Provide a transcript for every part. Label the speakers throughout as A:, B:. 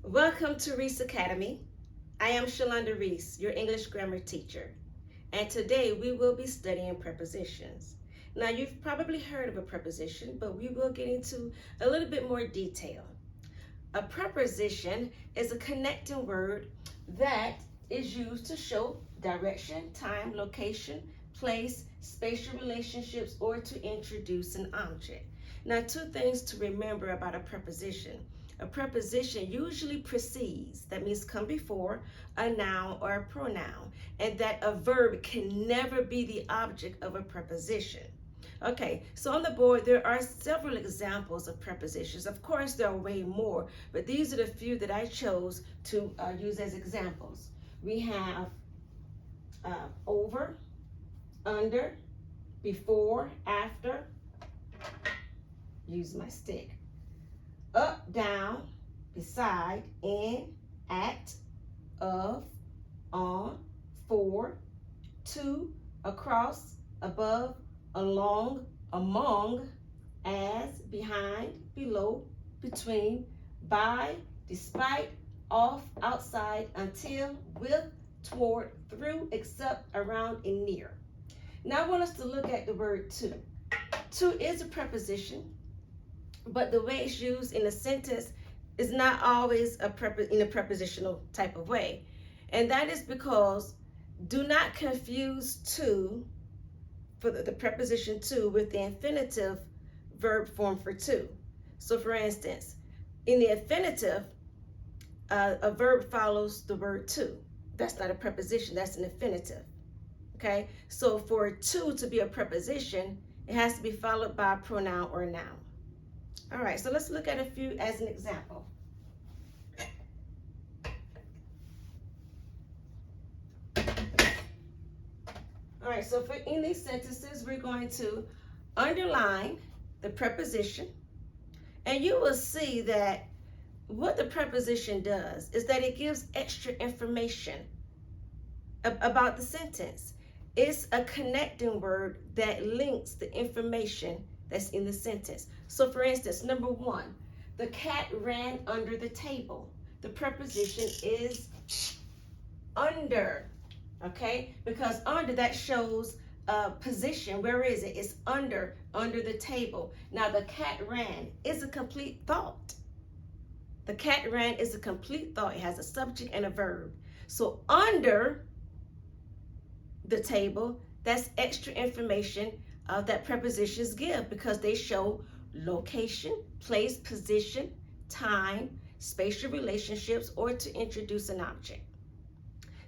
A: Welcome to Reese Academy. I am Shalonda Reese, your English grammar teacher, and today we will be studying prepositions. Now, you've probably heard of a preposition, but we will get into a little bit more detail. A preposition is a connecting word that is used to show direction, time, location, place, spatial relationships, or to introduce an object. Now, two things to remember about a preposition. A preposition usually precedes, that means come before, a noun or a pronoun, and that a verb can never be the object of a preposition. Okay, so on the board there are several examples of prepositions. Of course, there are way more, but these are the few that I chose to use as examples. We have over, under, before, after, use my stick, up, down, beside, in, at, of, on, for, to, across, above, along, among, as, behind, below, between, by, despite, off, outside, until, with, toward, through, except, around, and near. Now I want us to look at the word to. To is a preposition, but the way it's used in a sentence is not always in a prepositional type of way. And that is because do not confuse to, for the preposition to, with the infinitive verb form for to. So for instance, in the infinitive, a verb follows the word to. That's not a preposition, that's an infinitive. Okay, so for to be a preposition, it has to be followed by a pronoun or a noun. All right, so let's look at a few as an example. All right, so in these sentences, we're going to underline the preposition, and you will see that what the preposition does is that it gives extra information about the sentence. It's a connecting word that links the information that's in the sentence. So for instance, number one, the cat ran under the table. The preposition is under, okay? Because under, that shows a position. Where is it? It's under the table. Now the cat ran is a complete thought. The cat ran is a complete thought. It has a subject and a verb. So under the table, that's extra information that prepositions give because they show location, place, position, time, spatial relationships, or to introduce an object.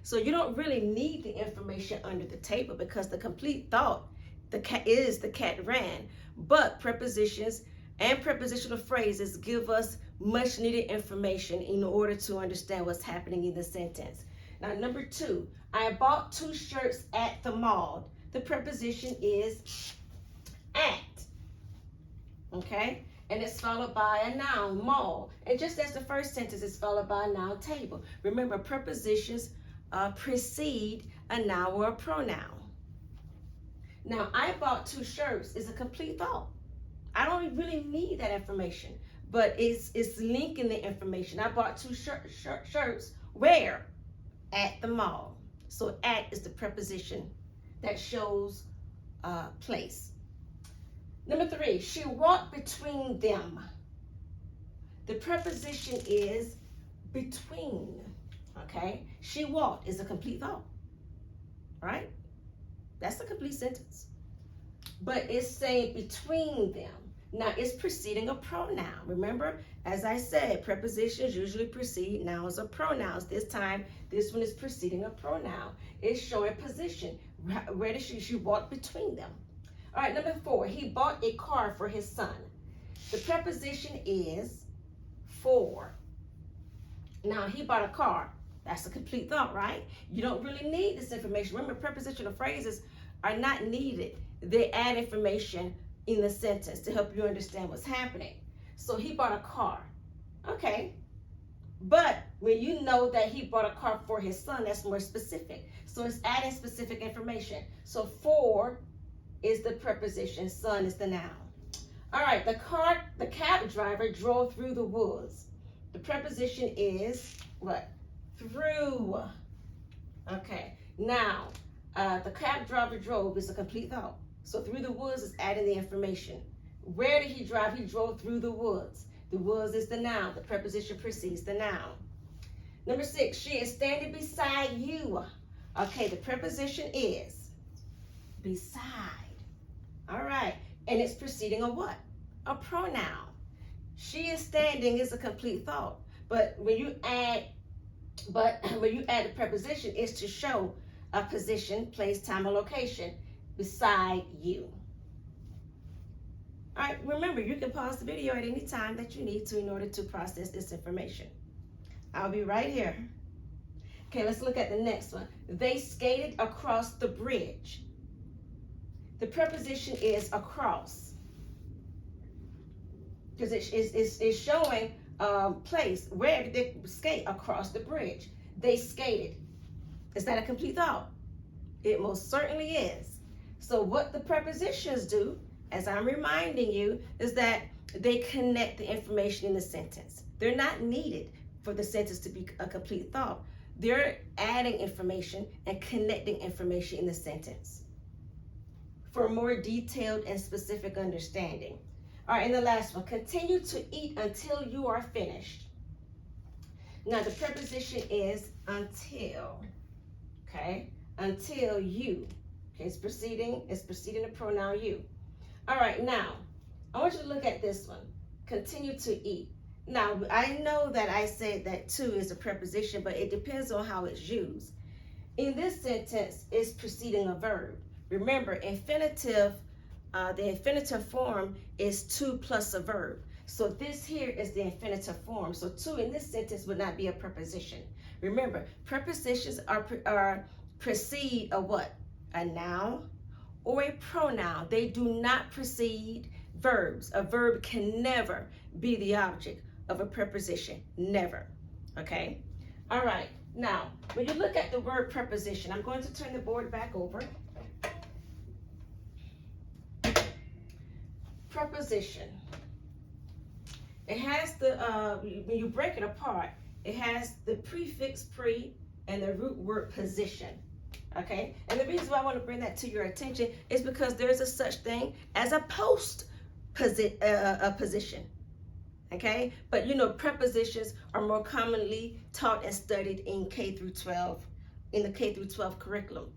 A: So you don't really need the information under the table because the complete thought the cat ran. But prepositions and prepositional phrases give us much needed information in order to understand what's happening in the sentence. Now, number two, I bought 2 shirts at the mall. The preposition is at, okay? And it's followed by a noun, mall. And just as the first sentence is followed by a noun, table. Remember, prepositions precede a noun or a pronoun. Now, I bought 2 shirts is a complete thought. I don't really need that information, but it's linking the information. I bought 2 shirts. Where? At the mall. So at is the preposition that shows place. Number 3, she walked between them. The preposition is between, okay? She walked is a complete thought, right? That's a complete sentence. But it's saying between them. Now it's preceding a pronoun. Remember, as I said, prepositions usually precede nouns or pronouns. This time, this one is preceding a pronoun. It's showing position. Where did she walk between them? All right, number 4, he bought a car for his son. The preposition is for. Now, he bought a car. That's a complete thought, right? You don't really need this information. Remember, prepositional phrases are not needed. They add information in the sentence to help you understand what's happening. So he bought a car. Okay. But when you know that he bought a car for his son, that's more specific. So it's adding specific information. So for is the preposition, son is the noun. All right, the cab driver drove through the woods. The The preposition is what? Through. Okay. Now, the cab driver drove is a complete thought. So through the woods is adding the information. Where did he drive? He drove through the woods. The woods is the noun. The preposition precedes the noun. Number 6, she is standing beside you. Okay, the preposition is beside. All right, and it's preceding a what? A pronoun. She is standing is a complete thought. But when you add the preposition, it's to show a position, place, time, or location beside you. All right, remember, you can pause the video at any time that you need to in order to process this information. I'll be right here. Okay, let's look at the next one. They skated across the bridge. The preposition is across, because it's showing place. Where did they skate? Across the bridge. They skated. Is that a complete thought? It most certainly is. So what the prepositions do, as I'm reminding you, is that they connect the information in the sentence. They're not needed for the sentence to be a complete thought. They're adding information and connecting information in the sentence for more detailed and specific understanding. All right, and the last one, continue to eat until you are finished. Now the preposition is until, okay? Until you. Okay, it's preceding the pronoun you. All right, now, I want you to look at this one. Continue to eat. Now, I know that I said that to is a preposition, but it depends on how it's used. In this sentence, it's preceding a verb. Remember, infinitive, the infinitive form is to plus a verb. So this here is the infinitive form. So to in this sentence would not be a preposition. Remember, prepositions are precede a what? A noun or a pronoun. They do not precede verbs. A verb can never be the object of a preposition. Never. Okay? All right. Now, when you look at the word preposition, I'm going to turn the board back over. Preposition. It has the, when you break it apart, it has the prefix pre and the root word position. Okay? And the reason why I want to bring that to your attention is because there's a such thing as a position. Okay? But you know, prepositions are more commonly taught and studied in K through 12, in the K through 12 curriculum.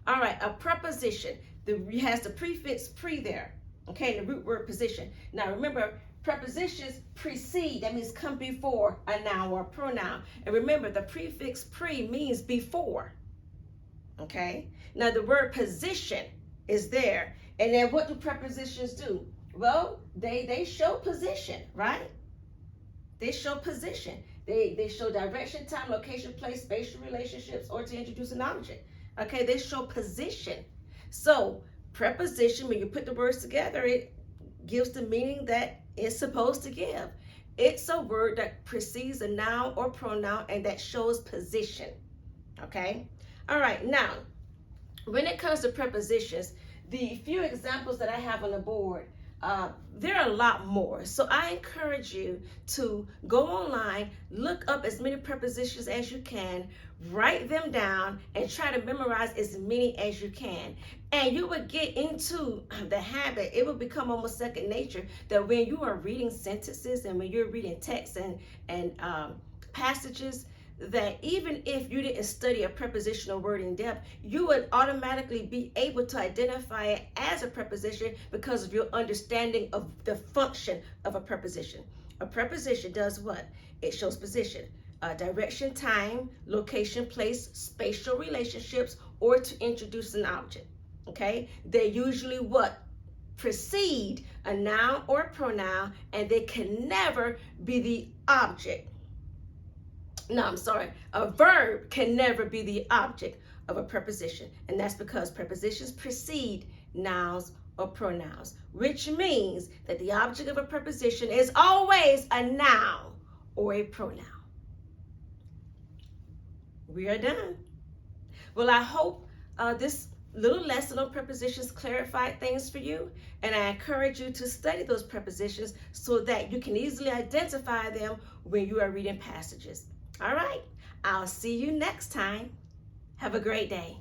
A: All right, a preposition, it has the prefix pre there. Okay, the root word position. Now remember, prepositions precede, that means come before a noun or a pronoun. And remember, the prefix pre means before. Okay, now the word position is there. And then what do prepositions do? Well, they show position, right? They show position. They show direction, time, location, place, spatial relationships, or to introduce an object. Okay, they show position. So preposition, when you put the words together, it gives the meaning that it's supposed to give. It's a word that precedes a noun or pronoun and that shows position. Okay? All right, now, when it comes to prepositions, the few examples that I have on the board, there are a lot more. So I encourage you to go online, look up as many prepositions as you can, write them down, and try to memorize as many as you can. And you would get into the habit, it will become almost second nature, that when you are reading sentences and when you're reading texts and passages, that even if you didn't study a prepositional word in depth, you would automatically be able to identify it as a preposition because of your understanding of the function of a preposition. A preposition does what? It shows position, direction, time, location, place, spatial relationships, or to introduce an object. Okay? They usually what? Precede a noun or a pronoun, and they can never be the object. No, I'm sorry. A verb can never be the object of a preposition. And that's because prepositions precede nouns or pronouns, which means that the object of a preposition is always a noun or a pronoun. We are done. Well, I hope this little lesson on prepositions clarified things for you, and I encourage you to study those prepositions so that you can easily identify them when you are reading passages. All right, I'll see you next time. Have a great day.